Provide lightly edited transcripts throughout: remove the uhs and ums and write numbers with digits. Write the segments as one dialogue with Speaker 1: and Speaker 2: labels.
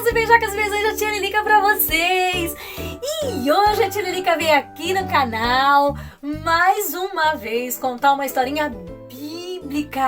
Speaker 1: beijocas, beijões da Tia Lilica pra vocês! E hoje a Tia Lilica veio aqui no canal, mais uma vez, contar uma historinha bíblica,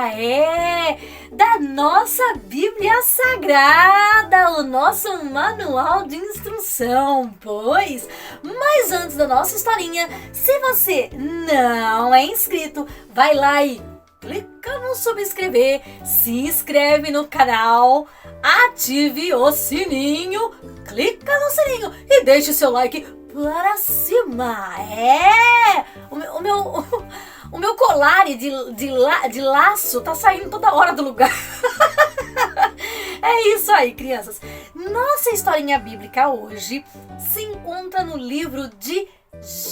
Speaker 1: da nossa Bíblia Sagrada, o nosso manual de instrução, pois... Mas antes da nossa historinha, se você não é inscrito, vai lá e clica no subscrever, se inscreve no canal, ative o sininho, clica no sininho e deixe seu like para cima. O meu colar de laço tá saindo toda hora do lugar. É isso aí, crianças. Nossa historinha bíblica hoje se encontra no livro de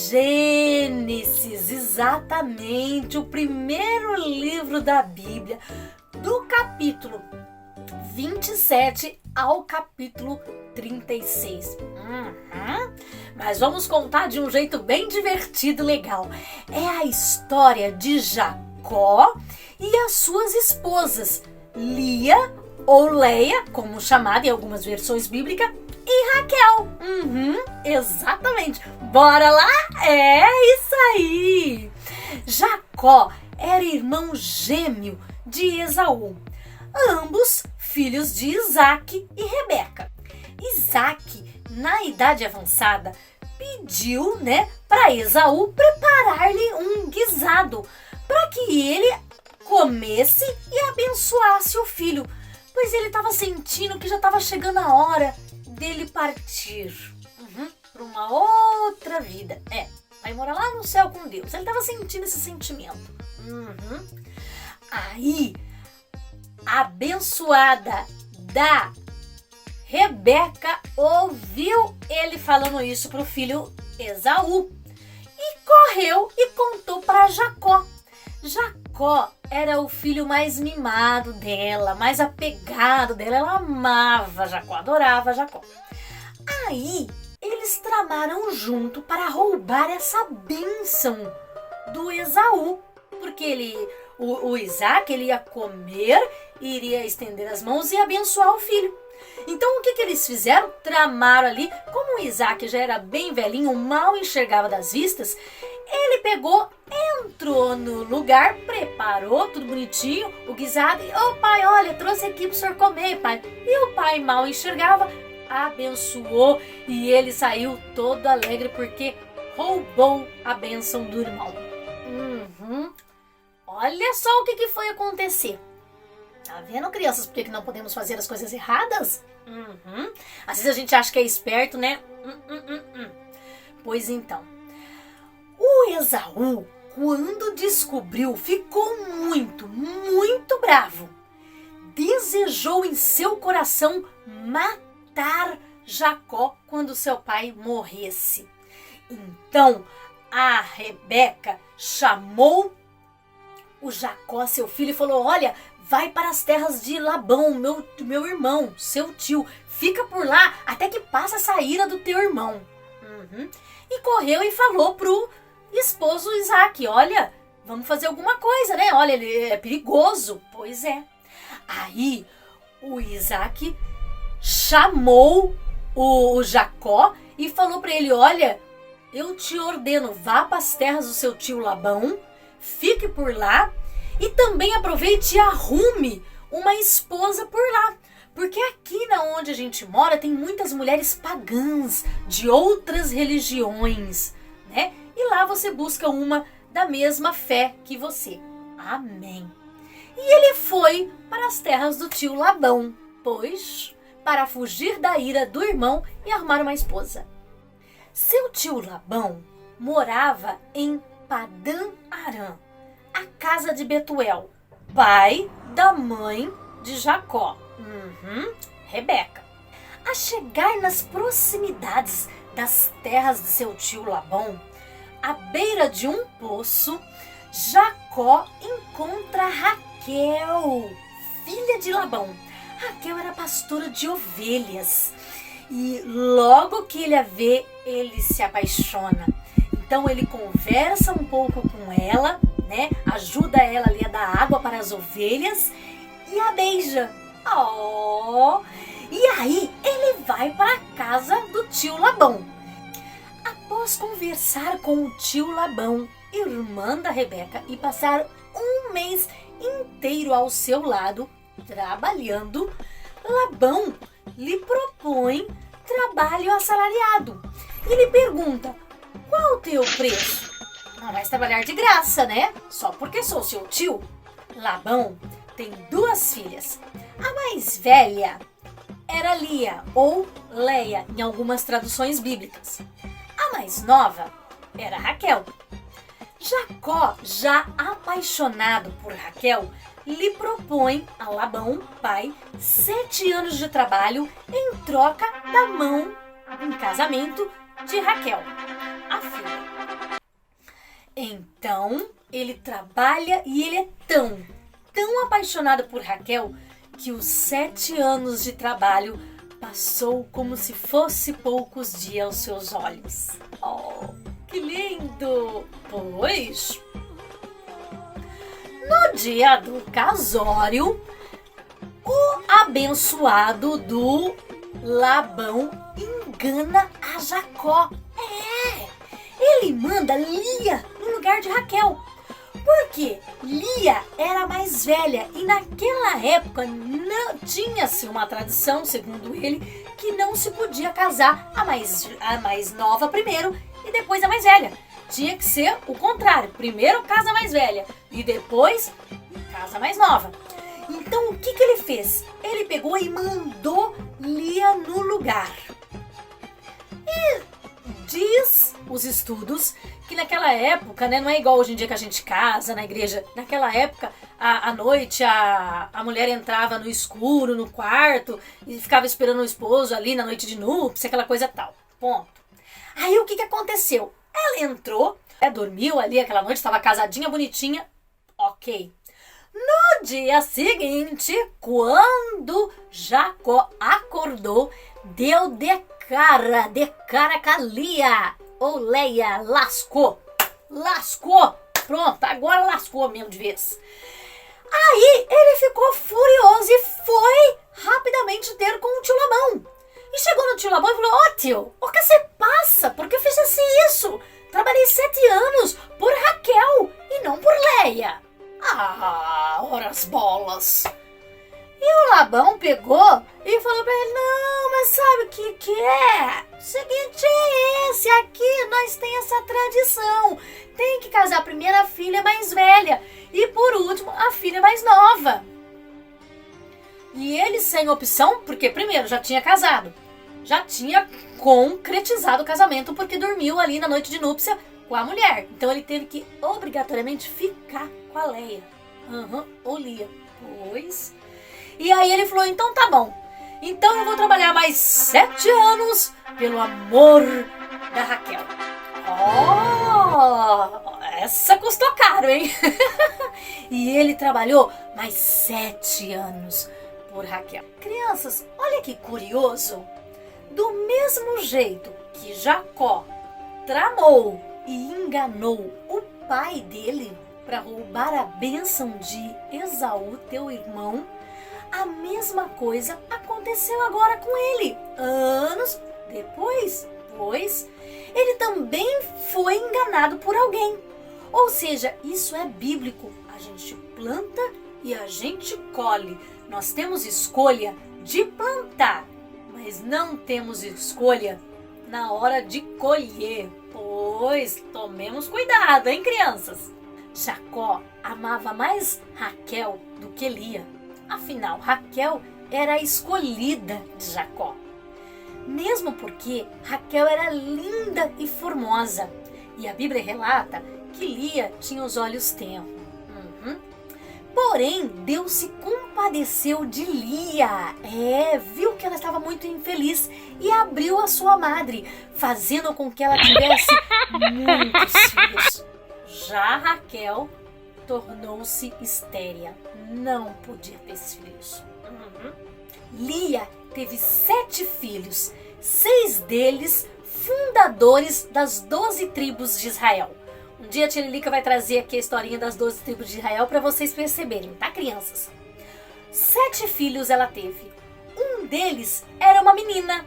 Speaker 1: Gênesis, exatamente, o primeiro livro da Bíblia, do capítulo 27 ao capítulo 36. Mas vamos contar de um jeito bem divertido e legal. É a história de Jacó e as suas esposas, Lia ou Leia, como chamada em algumas versões bíblicas, e Raquel. Exatamente. Bora lá? É isso aí. Jacó era irmão gêmeo de Esaú, ambos filhos de Isaac e Rebeca. Isaac, na idade avançada, pediu, para Esaú preparar-lhe um guisado para que ele comesse e abençoasse o filho, pois ele estava sentindo que já estava chegando a hora dele partir para uma outra vida. Vai morar lá no céu com Deus. Ele estava sentindo esse sentimento. Aí, a abençoada da Rebeca ouviu ele falando isso para o filho Esaú e correu e contou para Jacó. Jacó era o filho mais mimado dela, mais apegado dela. Ela amava Jacó, adorava Jacó. Aí, eles tramaram junto para roubar essa bênção do Esaú, porque o Isaac ele ia comer, iria estender as mãos e abençoar o filho. Então o que eles fizeram? Tramaram ali. Como o Isaac já era bem velhinho, mal enxergava das vistas, ele pegou, entrou no lugar, preparou tudo bonitinho, o guisado, e pai, olha, trouxe aqui pro senhor comer, pai. E o pai mal enxergava, abençoou e ele saiu todo alegre porque roubou a bênção do irmão. Olha só o que foi acontecer. Tá vendo, crianças, por que não podemos fazer as coisas erradas? Às vezes a gente acha que é esperto, né? Pois então, o Esaú, quando descobriu, ficou muito, muito bravo. Desejou em seu coração matar Jacó quando seu pai morresse. Então, a Rebeca chamou o Jacó, seu filho, e falou: olha, vai para as terras de Labão, meu irmão, seu tio. Fica por lá até que passe essa ira do teu irmão. E correu e falou pro esposo Isaac: olha, vamos fazer alguma coisa, né? Olha, ele é perigoso. Pois é. Aí o Isaac chamou o Jacó e falou para ele: olha, eu te ordeno, vá para as terras do seu tio Labão, fique por lá e também aproveite e arrume uma esposa por lá. Porque aqui na onde a gente mora tem muitas mulheres pagãs de outras religiões, né? E lá você busca uma da mesma fé que você. Amém. E ele foi para as terras do tio Labão, pois para fugir da ira do irmão e arrumar uma esposa. Seu tio Labão morava em Padã Arã, a casa de Betuel, pai da mãe de Jacó, Rebeca. A chegar nas proximidades das terras de seu tio Labão, à beira de um poço, Jacó encontra Raquel, filha de Labão. Raquel era pastora de ovelhas e logo que ele a vê, ele se apaixona. Então ele conversa um pouco com ela, ajuda ela ali a dar água para as ovelhas e a beija. E aí ele vai para a casa do tio Labão. Após conversar com o tio Labão, irmã da Rebeca, e passar um mês inteiro ao seu lado, trabalhando, Labão lhe propõe trabalho assalariado. E lhe pergunta: qual o teu preço? Não vais trabalhar de graça, né? Só porque sou seu tio. Labão tem 2 filhas. A mais velha era Lia, ou Leia, em algumas traduções bíblicas. A mais nova era Raquel. Jacó, já apaixonado por Raquel, lhe propõe a Labão, pai, 7 anos de trabalho em troca da mão em casamento de Raquel, a filha. Então, ele trabalha e ele é tão apaixonado por Raquel que os 7 anos de trabalho passou como se fosse poucos dias aos seus olhos. Oh, que lindo! Pois, no dia do casório, o abençoado do Labão engana a Jacó. Ele manda Lia no lugar de Raquel. Porque Lia era mais velha e naquela época não tinha-se uma tradição, segundo ele, que não se podia casar a mais nova primeiro e depois a mais velha. Tinha que ser o contrário. Primeiro casa a mais velha e depois casa a mais nova. Então o que ele fez? Ele pegou e mandou Lia no lugar. E diz os estudos que naquela época, né, não é igual hoje em dia que a gente casa na igreja. Naquela época, à noite, a mulher entrava no escuro, no quarto, e ficava esperando o esposo ali na noite de núpcia, aquela coisa tal. Ponto. Aí o que aconteceu? Ela entrou, dormiu ali aquela noite, estava casadinha, bonitinha. Ok. No dia seguinte, quando Jacó acordou, deu de cara com a Lia, ou Leia, lascou, pronto, agora lascou mesmo de vez. Aí ele ficou furioso e foi rapidamente ter com o tio Labão. E chegou no tio Labão e falou: ó tio, o que você passa? Por que fizesse isso? Trabalhei 7 anos por Raquel e não por Leia. Ah, ora as bolas. E o Labão pegou e falou pra ele: não, mas sabe o que é? O seguinte é esse, aqui nós tem essa tradição. Tem que casar primeiro a filha mais velha e por último a filha mais nova. E ele sem opção, porque primeiro já tinha casado, já tinha concretizado o casamento porque dormiu ali na noite de núpcia com a mulher. Então ele teve que obrigatoriamente ficar com a Leia. Ou Lia. Pois. E aí ele falou: então tá bom. Então eu vou trabalhar mais 7 anos pelo amor da Raquel. Oh, essa custou caro, hein? E ele trabalhou mais 7 anos por Raquel. Crianças, olha que curioso. Do mesmo jeito que Jacó tramou e enganou o pai dele para roubar a bênção de Esaú, teu irmão, a mesma coisa aconteceu agora com ele. Anos depois, pois, ele também foi enganado por alguém. Ou seja, isso é bíblico. A gente planta e a gente colhe. Nós temos escolha de plantar, mas não temos escolha na hora de colher. Pois, tomemos cuidado, hein, crianças? Jacó amava mais Raquel do que Lia. Afinal, Raquel era a escolhida de Jacó. Mesmo porque Raquel era linda e formosa. E a Bíblia relata que Lia tinha os olhos tenros. Porém, Deus se compadeceu de Lia. Viu que ela estava muito infeliz e abriu a sua madre, fazendo com que ela tivesse muitos filhos. Já Raquel tornou-se estéril. Não podia ter filhos. Lia teve 7 filhos, 6 deles fundadores das 12 tribos de Israel. Um dia a tia Lilica vai trazer aqui a historinha das 12 tribos de Israel para vocês perceberem, tá, crianças? 7 filhos ela teve. Um deles era uma menina.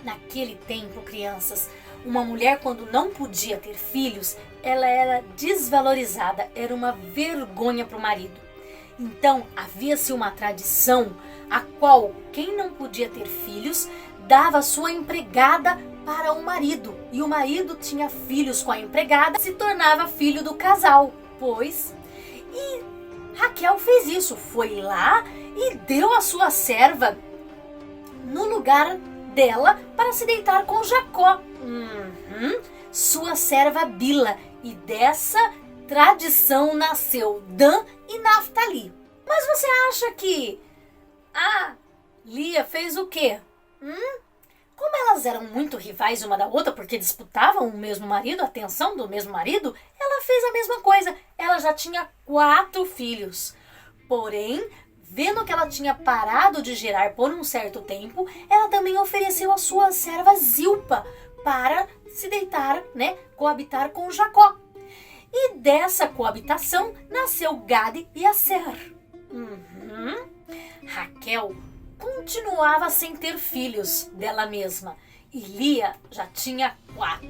Speaker 1: Naquele tempo, crianças, uma mulher quando não podia ter filhos, ela era desvalorizada, era uma vergonha para o marido. Então, havia-se uma tradição a qual quem não podia ter filhos dava sua empregada para o marido. E o marido tinha filhos com a empregada, se tornava filho do casal. E Raquel fez isso, foi lá e deu a sua serva no lugar dela para se deitar com Jacó. Sua serva Bila. E dessa tradição nasceu Dan e Naftali. Mas você acha que a Lia fez o quê? Como elas eram muito rivais uma da outra, porque disputavam o mesmo marido, a atenção do mesmo marido, ela fez a mesma coisa. Ela já tinha 4 filhos. Porém, vendo que ela tinha parado de gerar por um certo tempo, ela também ofereceu a sua serva Zilpa para se deitar, coabitar com Jacó. E dessa coabitação nasceu Gade e Asser. Raquel continuava sem ter filhos dela mesma e Lia já tinha 4.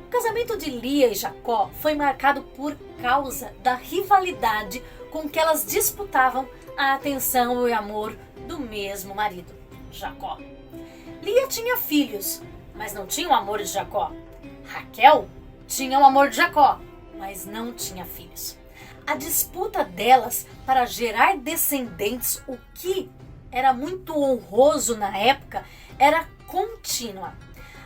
Speaker 1: O casamento de Lia e Jacó foi marcado por causa da rivalidade com que elas disputavam a atenção e o amor do mesmo marido, Jacó. Lia tinha filhos, mas não tinha o amor de Jacó. Raquel tinha o amor de Jacó, mas não tinha filhos. A disputa delas para gerar descendentes, o que era muito honroso na época, era contínua.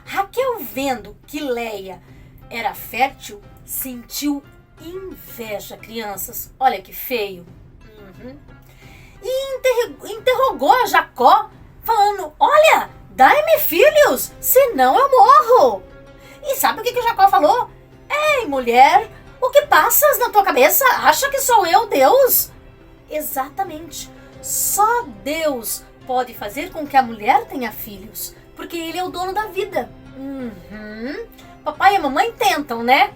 Speaker 1: Raquel, vendo que Leia era fértil, sentiu inveja, crianças. Olha que feio. E interrogou a Jacó, falando: olha, dai-me filhos, senão eu morro. E sabe o que Jacó falou? Ei, mulher, o que passas na tua cabeça? Acha que sou eu, Deus? Exatamente. Só Deus pode fazer com que a mulher tenha filhos, porque Ele é o dono da vida. Papai e a mamãe tentam, né?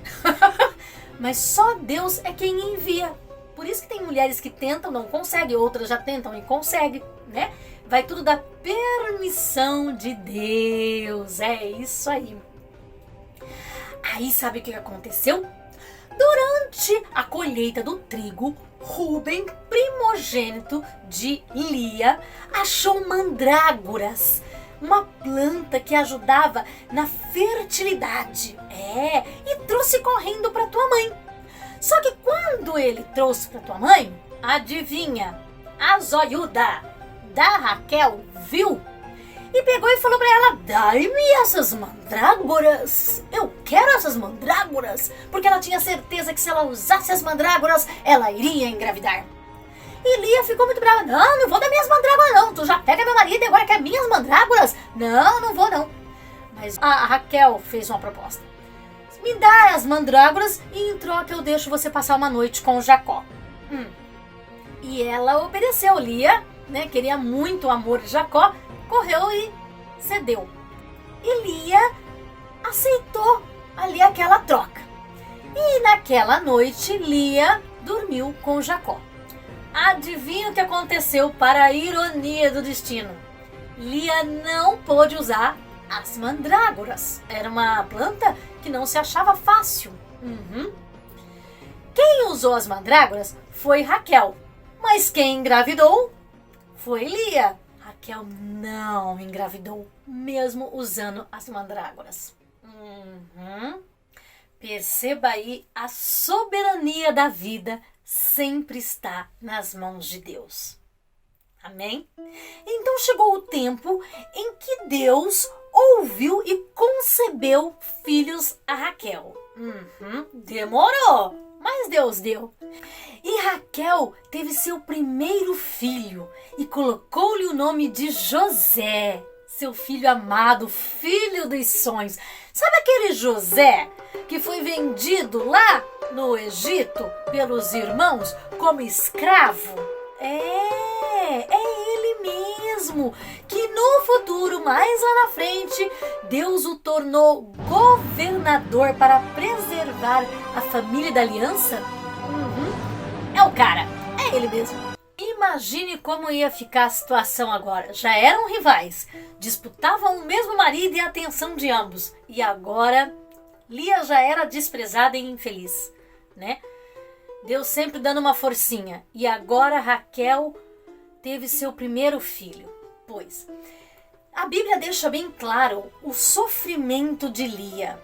Speaker 1: Mas só Deus é quem envia. Por isso que tem mulheres que tentam, não conseguem, outras já tentam e conseguem, né? Vai tudo da permissão de Deus. É isso aí. Aí sabe o que aconteceu? Durante a colheita do trigo, Rúben, primogênito de Lia, achou mandrágoras, uma planta que ajudava na fertilidade. E trouxe correndo para tua mãe. Só que quando ele trouxe para tua mãe, adivinha? A zoiuda da Raquel viu e pegou e falou para ela: dai-me essas mandrágoras, eu quero essas mandrágoras, porque ela tinha certeza que se ela usasse as mandrágoras, ela iria engravidar. E Lia ficou muito brava: não vou dar minhas mandrágoras não, tu já pega meu marido e agora quer minhas mandrágoras? Não vou não. Mas a Raquel fez uma proposta: me dá as mandrágoras e em troca eu deixo você passar uma noite com o Jacó. E ela obedeceu. Lia, queria muito o amor de Jacó, correu e cedeu. E Lia aceitou ali aquela troca. E naquela noite, Lia dormiu com Jacó. Adivinha o que aconteceu para a ironia do destino? Lia não pôde usar as mandrágoras. Era uma planta que não se achava fácil. Quem usou as mandrágoras foi Raquel. Mas quem engravidou foi Lia. Raquel não engravidou, mesmo usando as mandrágoras. Perceba aí, a soberania da vida sempre está nas mãos de Deus. Amém? Então chegou o tempo em que Deus ouviu e concebeu filhos a Raquel. Demorou, mas Deus deu. E Raquel teve seu primeiro filho e colocou-lhe o nome de José, seu filho amado, filho dos sonhos. Sabe aquele José que foi vendido lá no Egito pelos irmãos como escravo? É ele mesmo, que no futuro, mais lá na frente, Deus o tornou governador para preservar a família da aliança. É o cara, é ele mesmo. Imagine como ia ficar a situação agora. Já eram rivais, disputavam o mesmo marido e a atenção de ambos. E agora, Lia já era desprezada e infeliz, né? Deus sempre dando uma forcinha. E agora Raquel teve seu primeiro filho. Pois, a Bíblia deixa bem claro o sofrimento de Lia.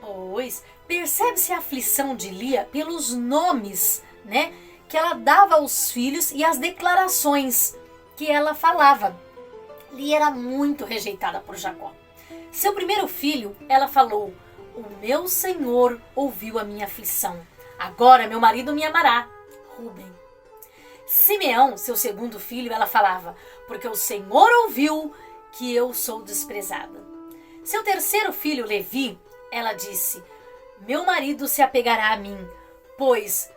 Speaker 1: Pois, percebe-se a aflição de Lia pelos nomes, né, que ela dava aos filhos e as declarações que ela falava. Lia era muito rejeitada por Jacó. Seu primeiro filho, ela falou: o meu Senhor ouviu a minha aflição. Agora meu marido me amará. Rúben. Simeão, seu segundo filho, ela falava: porque o Senhor ouviu que eu sou desprezada. Seu terceiro filho, Levi, ela disse: meu marido se apegará a mim, pois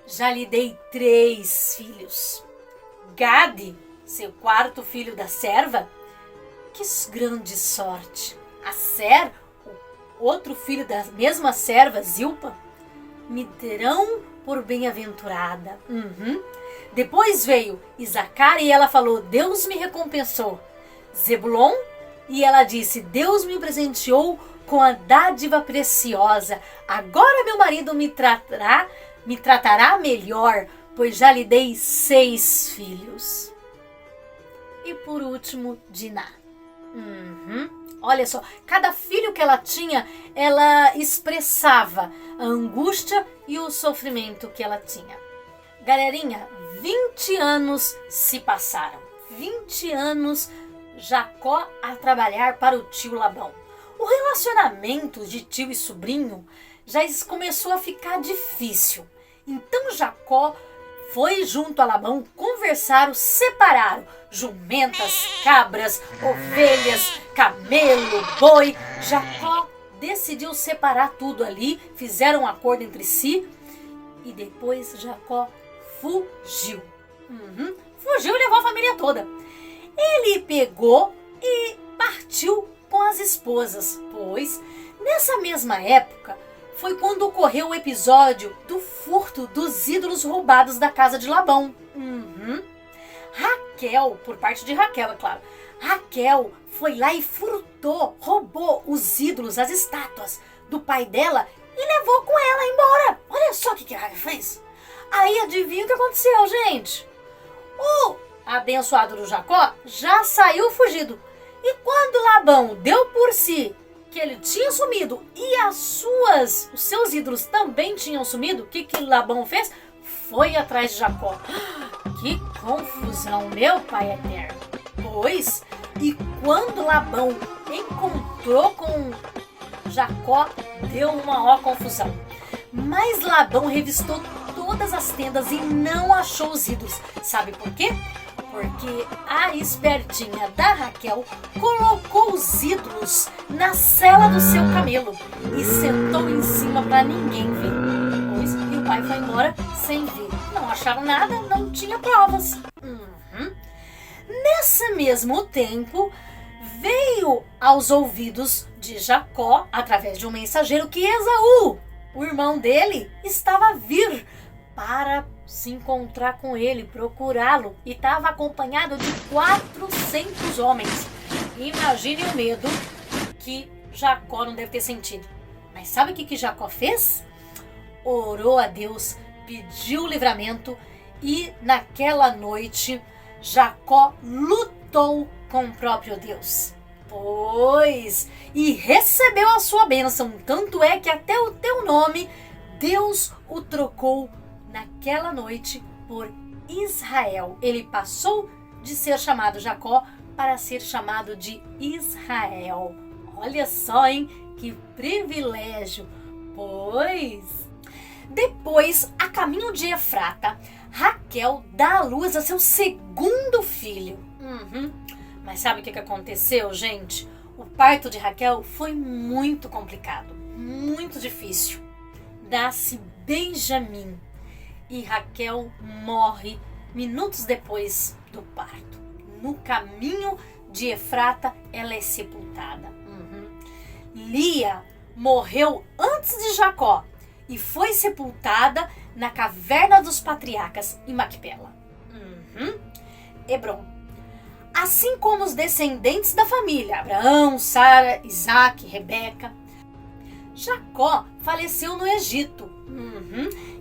Speaker 1: já lhe dei 3 filhos. Gade, seu quarto filho da serva, que grande sorte. Aser, o outro filho da mesma serva, Zilpa, me terão por bem-aventurada. Depois veio Isacar e ela falou: Deus me recompensou. Zebulon, e ela disse: Deus me presenteou com a dádiva preciosa. Agora meu marido me tratará melhor, pois já lhe dei 6 filhos. E por último, Diná. Olha só, cada filho que ela tinha, ela expressava a angústia e o sofrimento que ela tinha. Galerinha, 20 anos se passaram. 20 anos Jacó a trabalhar para o tio Labão. O relacionamento de tio e sobrinho já começou a ficar difícil. Então Jacó foi junto a Labão, conversaram, separaram jumentas, cabras, ovelhas, camelo, boi. Jacó decidiu separar tudo ali, fizeram um acordo entre si e depois Jacó fugiu. Fugiu e levou a família toda. Ele pegou e partiu com as esposas, pois nessa mesma época foi quando ocorreu o episódio do furto dos ídolos roubados da casa de Labão. Raquel, por parte de Raquel, é claro. Raquel foi lá e furtou, roubou os ídolos, as estátuas do pai dela e levou com ela embora. Olha só o que a Raquel fez. Aí adivinha o que aconteceu, gente? O abençoado do Jacó já saiu fugido. E quando Labão deu por si que ele tinha sumido e os seus ídolos também tinham sumido, o que Labão fez? Foi atrás de Jacó. Que confusão, meu pai eterno. Pois, e quando Labão encontrou com Jacó, deu uma maior confusão. Mas Labão revistou todas as tendas e não achou os ídolos. Sabe por quê? Porque a espertinha da Raquel colocou os ídolos na sela do seu camelo e sentou em cima para ninguém ver. Depois, e o pai foi embora sem ver. Não acharam nada, não tinha provas. Nesse mesmo tempo, veio aos ouvidos de Jacó, através de um mensageiro, que Esaú, o irmão dele, estava a vir para se encontrar com ele, procurá-lo, e estava acompanhado de 400 homens. Imagine o medo que Jacó não deve ter sentido. Mas sabe o que Jacó fez? Orou a Deus, pediu livramento e naquela noite Jacó lutou com o próprio Deus. Pois, e recebeu a sua bênção, tanto é que até o teu nome Deus o trocou naquela noite por Israel. Ele passou de ser chamado Jacó para ser chamado de Israel. Olha só, hein? Que privilégio! Pois, depois, a caminho de Efrata, Raquel dá à luz a seu segundo filho. Mas sabe o que aconteceu, gente? O parto de Raquel foi muito complicado, muito difícil. Nasce Benjamim. E Raquel morre minutos depois do parto. No caminho de Efrata, ela é sepultada. Lia morreu antes de Jacó e foi sepultada na caverna dos patriarcas em Macpela. Hebrom. Assim como os descendentes da família, Abraão, Sara, Isaac, Rebeca. Jacó faleceu no Egito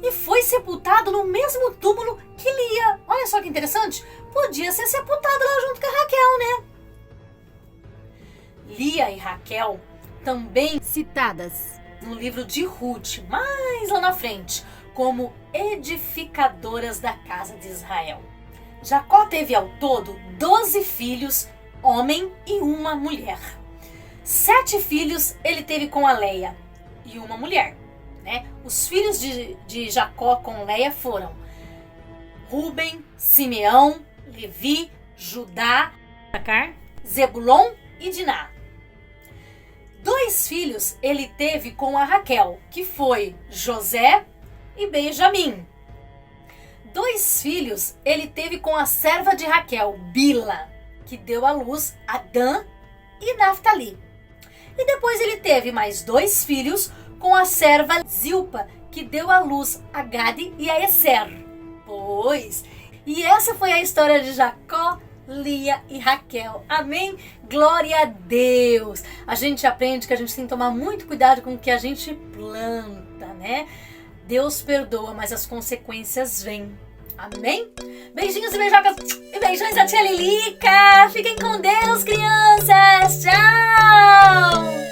Speaker 1: e foi sepultado no mesmo túmulo que Lia. Olha só que interessante, podia ser sepultado lá junto com a Raquel, né? Lia e Raquel também citadas no livro de Ruth, mais lá na frente, como edificadoras da casa de Israel. Jacó teve ao todo 12 filhos, homem e uma mulher. 7 filhos ele teve com a Leia e uma mulher, né? Os filhos de Jacó com Leia foram Ruben, Simeão, Levi, Judá, Zebulon e Diná. 2 filhos ele teve com a Raquel, que foi José e Benjamim. 2 filhos ele teve com a serva de Raquel, Bila, que deu à luz a Dan e Naftali. E depois ele teve mais 2 filhos com a serva Zilpa, que deu à luz a Gade e a Esser. E essa foi a história de Jacó, Lia e Raquel. Amém? Glória a Deus! A gente aprende que a gente tem que tomar muito cuidado com o que a gente planta, né? Deus perdoa, mas as consequências vêm. Amém? Beijinhos e beijocas e beijões da tia Lilica. Fiquem com Deus, crianças. Tchau!